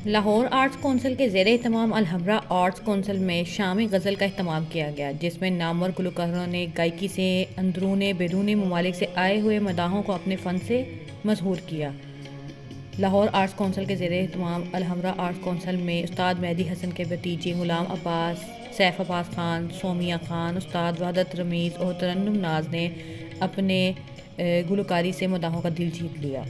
Lahore arts council के ज़ेर एहतमाम Alhamra arts council में शामी गज़ल का अहतमाम किया गया, जिसमें नामवर गुलकारों ने गायकी से अंदरून बैरूनी ममालिक से आए हुए मदाहों को अपने फ़न से मशहूर किया। लाहौर आर्ट्स कौंसिल के ज़ेर एहतमाम अलहमरा आर्ट्स कौंसिल में उस्ताद मेहदी हसन के भतीजे ग़ुलाम अब्बास, सैफ अब्बास खान, सोमिया खान, उस्ताद वहदत रमीज़ और तरन्नुम नाज ने अपने गुलकारी से मदाहों का दिल जीत लिया।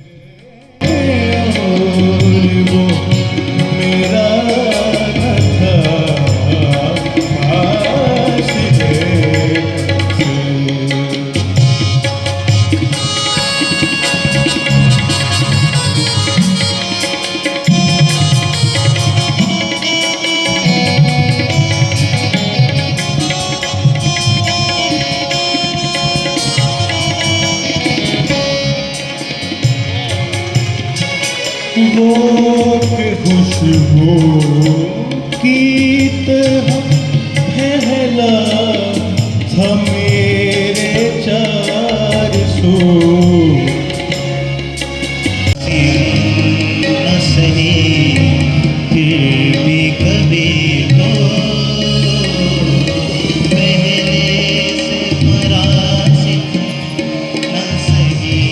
वो के खुशबू की तरह फैला था मेरे चार सू न सही फिर भी कभी तो पहले से मरासिम न सही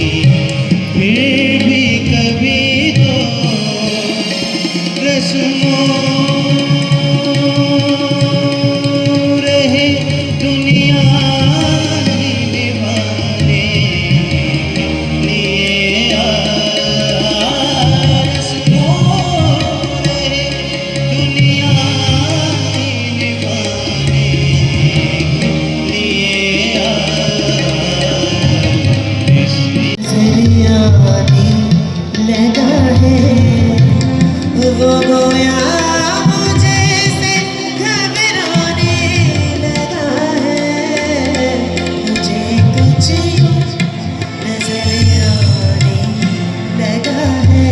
फिर भी कभी रहे दुनिया निभाने लिए रहे दुनिया निभाने लिए लगा है वो गोया मुझे से घबराने लगा है, मुझे कुछ नजर आने लगा है।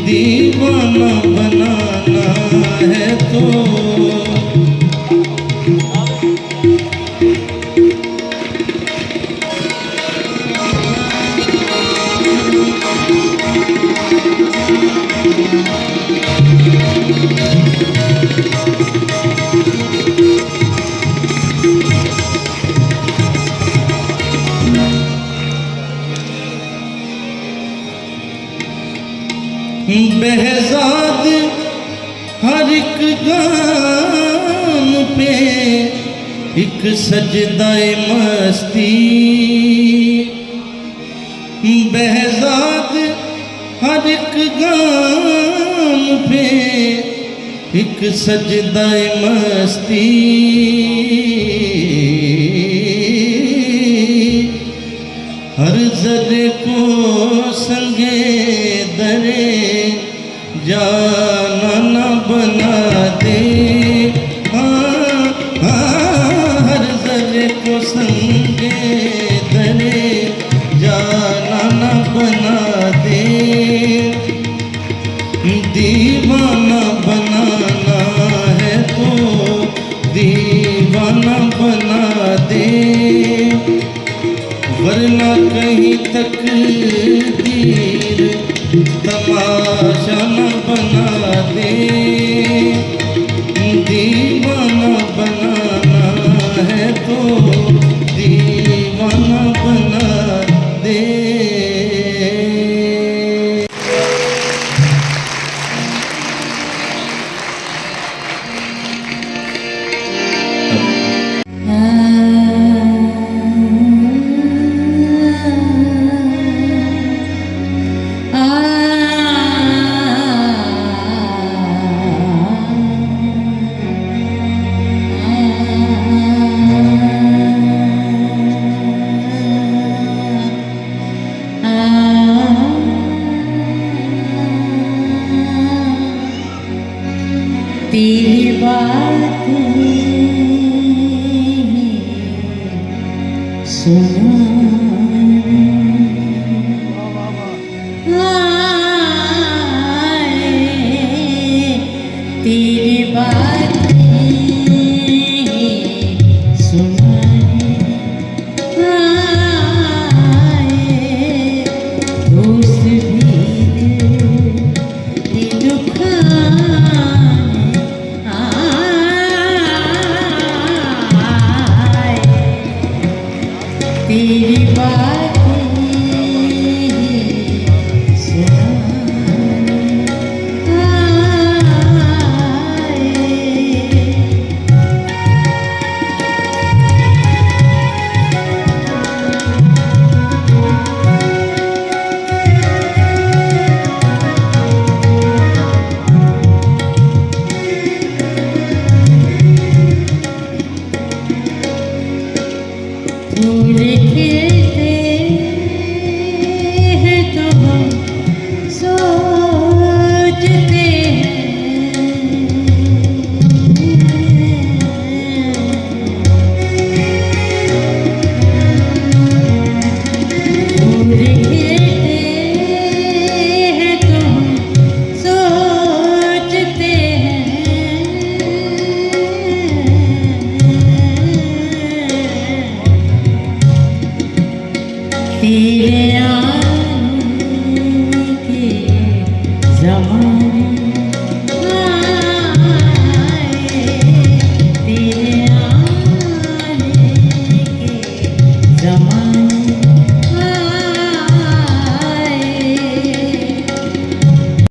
दीवाना बनाना है तो बेहज़ाद हर एक गान पे एक सजदाए मस्ती, बेहज़ाद हर एक गान पे एक सजदाए मस्ती, हर ज़र्रे को संगे दरे जाना न बना दे, हर ज़र्रे को संगे दरे जाना न बना दे, दीवाना बनाना है तो दीवाना बना दे। वरना कहीं तक दीर तमाशा न बना दे, दीवाना बनाना है तो दीवाना बना दे। तेरी बातें तेरी बातें सुनाए दोस्त भी दिल दुखाने आए, तेरी बातें सुनाए फूल खिलते